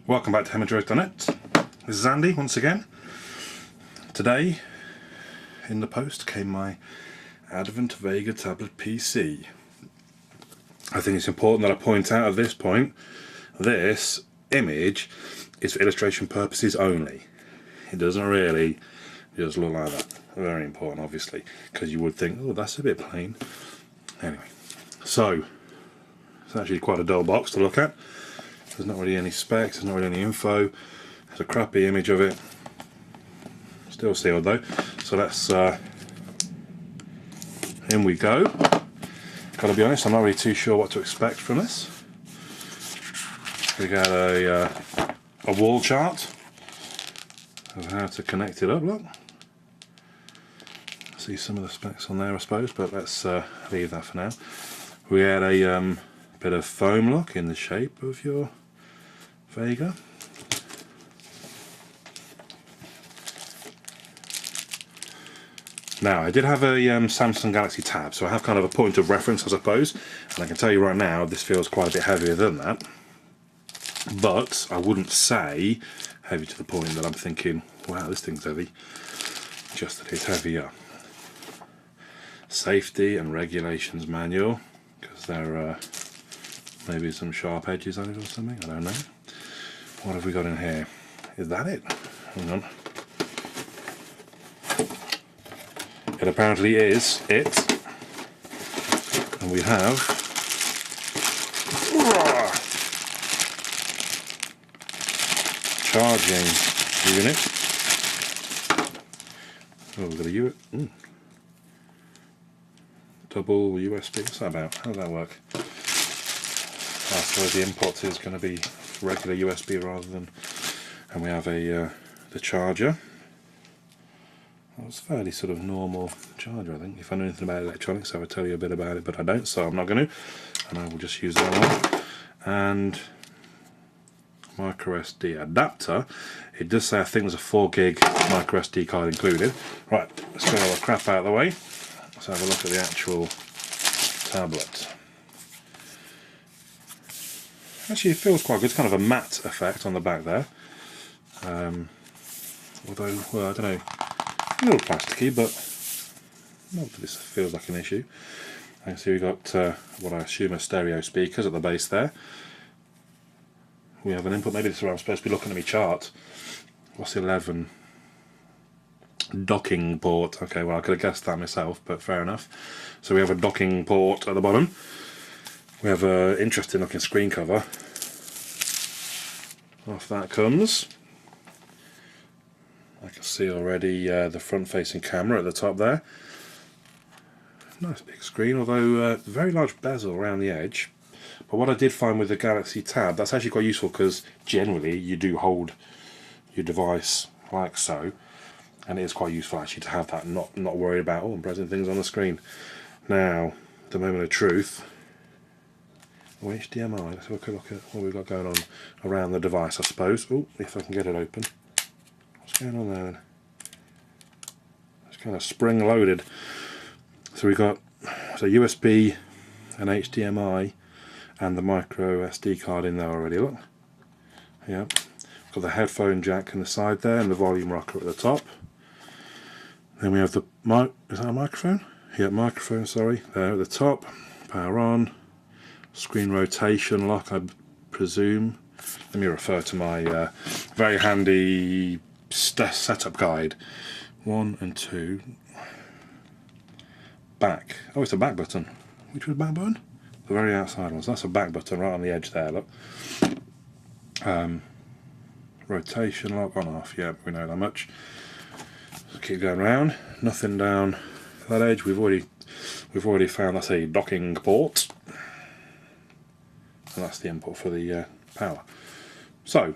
Welcome back to Hemorrhoids.net. This is Andy once again. Today in the post came my Advent Vega tablet PC. I think it's important that I point out at this point, this image is for illustration purposes only. It doesn't really just look like that. Very important, obviously, because you would think, oh, that's a bit plain. Anyway, so it's actually quite a dull box to look at. There's not really any specs, there's not really any info. There's a crappy image of it. Still sealed though. So let's, in we go. Gotta be honest, I'm not really too sure what to expect from this. We got a wall chart of how to connect it up, look. See some of the specs on there I suppose, but let's leave that for now. We had a bit of foam look in the shape of your Vega. Now I did have a Samsung Galaxy Tab, so I have kind of a point of reference I suppose, and I can tell you right now this feels quite a bit heavier than that, but I wouldn't say heavy to the point that I'm thinking, wow, this thing's heavy, just that it's heavier. Safety and regulations manual, because there are maybe some sharp edges on it or something, I don't know. What have we got in here? Is that it? Hang on. It apparently is it. And we have charging unit. Oh, we've got a double USB. What's that about? How does that work? I suppose the input is going to be regular USB rather than, and we have a the charger. Well, it's a fairly sort of normal charger, I think. If I know anything about electronics I would tell you a bit about it, but I don't, so I'm not going to, and I will just use that one. And micro SD adapter. It does say I think there's a 4 gig micro SD card included. Right, let's get all the crap out of the way. Let's have a look at the actual tablet. Actually, it feels quite good. It's kind of a matte effect on the back there. Although, well, I don't know, a little plasticky, but not that this feels like an issue. I can see we've got what I assume are stereo speakers at the base there. We have an input. Maybe this is where I'm supposed to be looking at my chart. What's 11? Docking port. Okay, well, I could have guessed that myself, but fair enough. So we have a docking port at the bottom. We have an interesting looking screen cover. Off that comes. I can see already the front facing camera at the top there. Nice big screen, although very large bezel around the edge. But what I did find with the Galaxy Tab, that's actually quite useful because generally you do hold your device like so, and it is quite useful actually to have that, not worried about, oh, I'm pressing things on the screen. Now, the moment of truth. Oh, HDMI, let's have a quick look at what we've got going on around the device, I suppose. Oh, if I can get it open. What's going on there then? It's kind of spring loaded. So we've got USB and HDMI and the micro SD card in there already, look. Yeah. Got the headphone jack on the side there and the volume rocker at the top. Then we have the is that a microphone? Yeah, microphone, sorry. There at the top. Power on. Screen rotation lock, I presume. Let me refer to my very handy setup guide. 1 and 2. Back. Oh, it's a back button. Which was back button? The very outside one. So that's a back button right on the edge there, look. Rotation lock on off. Yeah, we know that much. So keep going round. Nothing down that edge. We've already found that's a docking port. And that's the input for the power. So,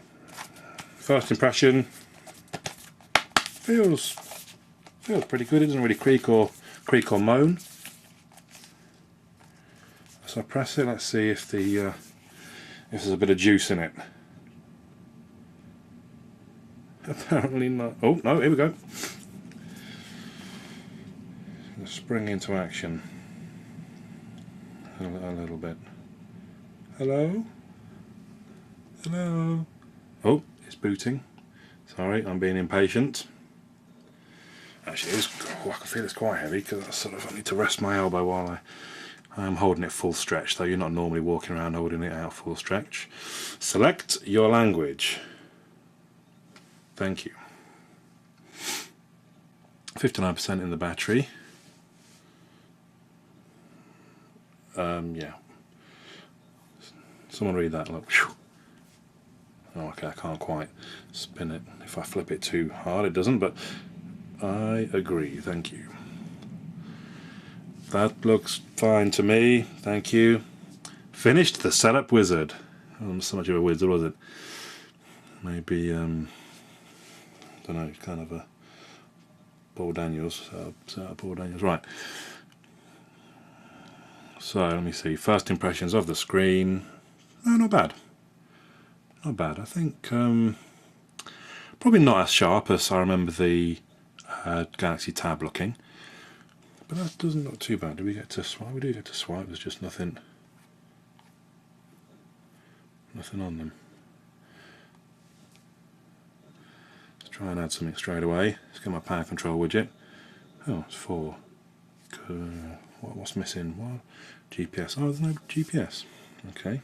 first impression, feels pretty good. It doesn't really creak or moan. So I press it. Let's see if there's a bit of juice in it. Apparently not. Oh no! Here we go. Let's spring into action. A little bit. Hello? Hello? Oh, it's booting. Sorry, I'm being impatient. Actually, I can feel it's quite heavy because I need to rest my elbow while I'm holding it full stretch, though you're not normally walking around holding it out full stretch. Select your language. Thank you. 59% in the battery. Yeah. Someone read that. Look. Oh, okay, I can't quite spin it. If I flip it too hard, it doesn't, but I agree. Thank you. That looks fine to me. Thank you. Finished the setup wizard. Oh, not so much of a wizard, was it? Maybe, don't know, kind of a Paul Daniels. Paul Daniels. Right. So, let me see. First impressions of the screen. No, not bad. Not bad. I think probably not as sharp as I remember the Galaxy Tab looking. But that doesn't look too bad. Do we get to swipe? We do get to swipe. There's just nothing on them. Let's try and add something straight away. Let's get my power control widget. Oh, it's 4. What's missing? What? GPS. Oh, there's no GPS. Okay.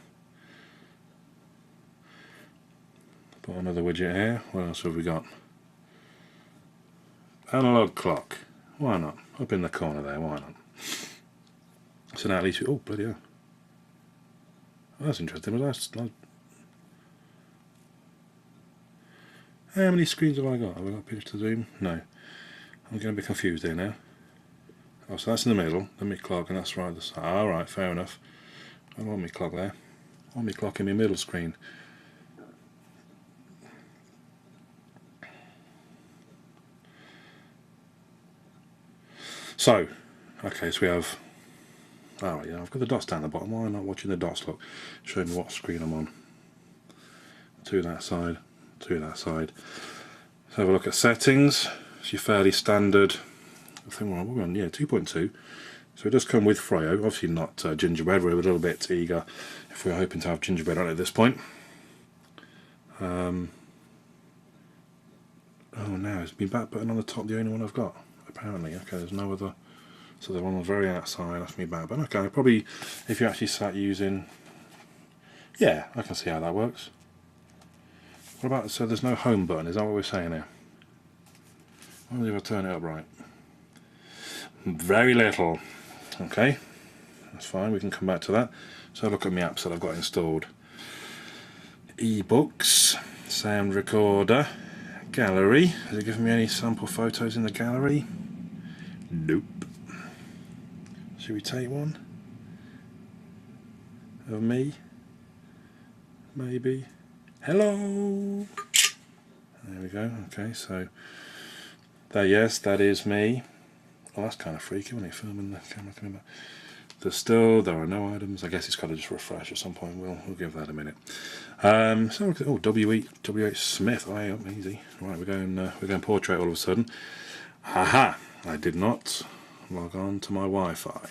Put another widget here. What else have we got? Analog clock. Why not? Up in the corner there, why not? So now at least oh, bloody hell. Oh, that's interesting. How many screens have I got? Have I got pitch to zoom? No. I'm going to be confused here now. Oh, so that's in the middle, the mid clock, and that's right. Alright, fair enough. I don't want me clock there. I want me clock in my middle screen. So, okay, so we have. Alright, yeah, I've got the dots down the bottom. Why not watching the dots? Look, showing me what screen I'm on. To that side, to that side. Let's have a look at settings. It's your fairly standard. I think we're on, yeah, 2.2. So it does come with FroYo. Obviously not gingerbread. We're a little bit eager if we're hoping to have gingerbread on it at this point. Oh, now is my back button on the top the only one I've got? Apparently, okay, there's no other. So they're on the very outside, that's my back button. Okay, probably if you actually start using. Yeah, I can see how that works. What about, so there's no home button, is that what we're saying here? I wonder if I turn it up right. Very little. Okay, that's fine, we can come back to that. So look at my apps that I've got installed. Ebooks, sound recorder, gallery. Has it given me any sample photos in the gallery? Nope. Should we take one? Of me? Maybe. Hello! There we go, okay, so that, yes, that is me. Oh, that's kind of freaky when you're filming the camera coming back. There are no items. I guess it's got to just refresh at some point. We'll give that a minute. So oh, W.H. Smith. Oh, yeah, easy. Right, we're going portrait all of a sudden. Haha! I did not log on to my Wi-Fi.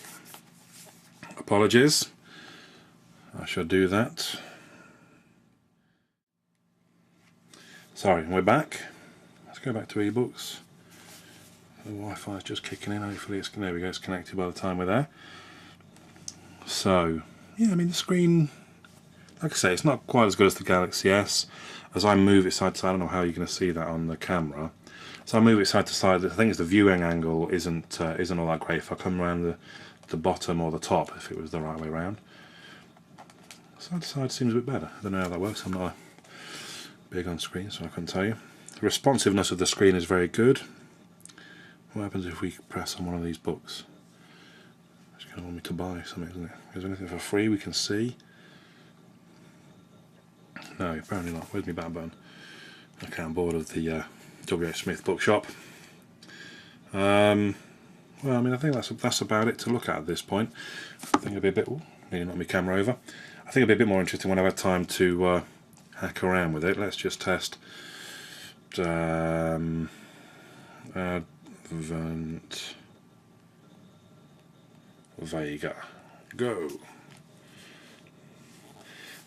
Apologies. I shall do that. Sorry, we're back. Let's go back to ebooks. The Wi-Fi is just kicking in. Hopefully it's, there we go, it's connected by the time we're there. So, yeah, I mean the screen, like I say, it's not quite as good as the Galaxy S. As I move it side to side, I don't know how you're going to see that on the camera. So I move it side to side. I think it's the viewing angle isn't all that great. If I come around the bottom or the top, if it was the right way around. Side to side seems a bit better. I don't know how that works. I'm not big on screen, so I couldn't tell you. The responsiveness of the screen is very good. What happens if we press on one of these books? It's going to want me to buy something, isn't it? Is there anything for free we can see? No, apparently not. Where's my back button? Okay, I'm bored of the W.H. Smith bookshop. Well, I mean, I think that's about it to look at this point. I think it'll be a bit. Ooh, nearly knocked my camera over. I think it'll be a bit more interesting when I've had time to hack around with it. Let's just test Advent Vega. Go.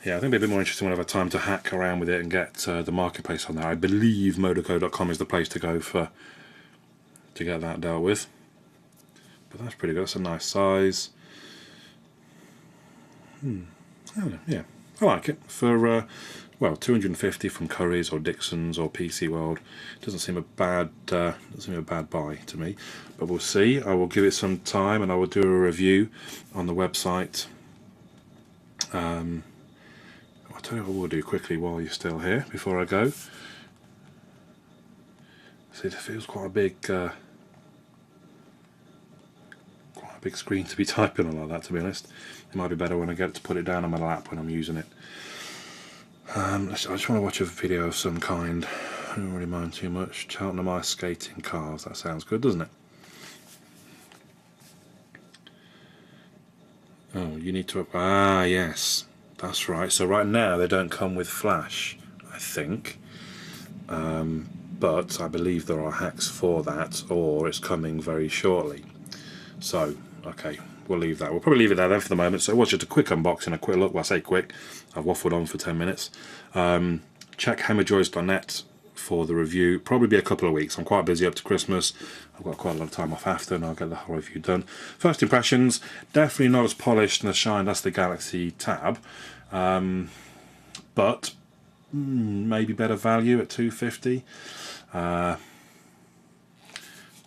Yeah, I think it'd be a bit more interesting when I have time to hack around with it and get the marketplace on there. I believe motorco.com is the place to go to get that dealt with. But that's pretty good. That's a nice size. Yeah, I like it for well, 250 from Curry's or Dixon's or PC World. Doesn't seem a bad buy to me, but we'll see. I will give it some time and I will do a review on the website. I'll tell you what we'll do quickly while you're still here before I go. See, it feels quite a big screen to be typing on like that, to be honest. It might be better when I get to put it down on my lap when I'm using it. I just want to watch a video of some kind. I don't really mind too much. Cheltenham ice skating cars. That sounds good, doesn't it? Oh, you need to... Ah, yes. That's right. So right now they don't come with flash, I think. But I believe there are hacks for that, or it's coming very shortly. So, okay, we'll leave that. We'll probably leave it there then for the moment. So it was just a quick unboxing, a quick look. Well, I say quick. I've waffled on for 10 minutes. Check hammerjoys.net for the review. Probably be a couple of weeks. I'm quite busy up to Christmas. I've got quite a lot of time off after, and I'll get the whole review done. First impressions, definitely not as polished and as shined as the Galaxy Tab, but maybe better value at $250.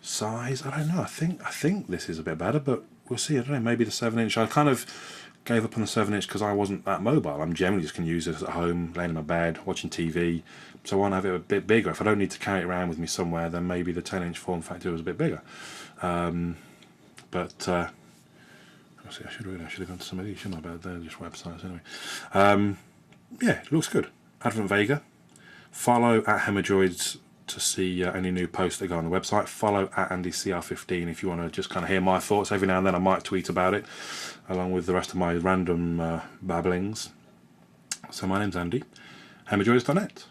Size, I don't know. I think this is a bit better, but we'll see. I don't know. Maybe the 7-inch. I kind of gave up on the 7-inch because I wasn't that mobile. I'm generally just going to use this at home, laying in my bed, watching TV. So I want to have it a bit bigger. If I don't need to carry it around with me somewhere, then maybe the 10-inch form factor was a bit bigger. But see, I should have gone to some of these, shouldn't I? But they're just websites anyway. Yeah, it looks good. Advent Vega. Follow at Hammerjoys to see any new posts that go on the website. Follow at AndyCR15 if you want to just kind of hear my thoughts. Every now and then I might tweet about it, along with the rest of my random babblings. So my name's Andy, hammerjoys.net.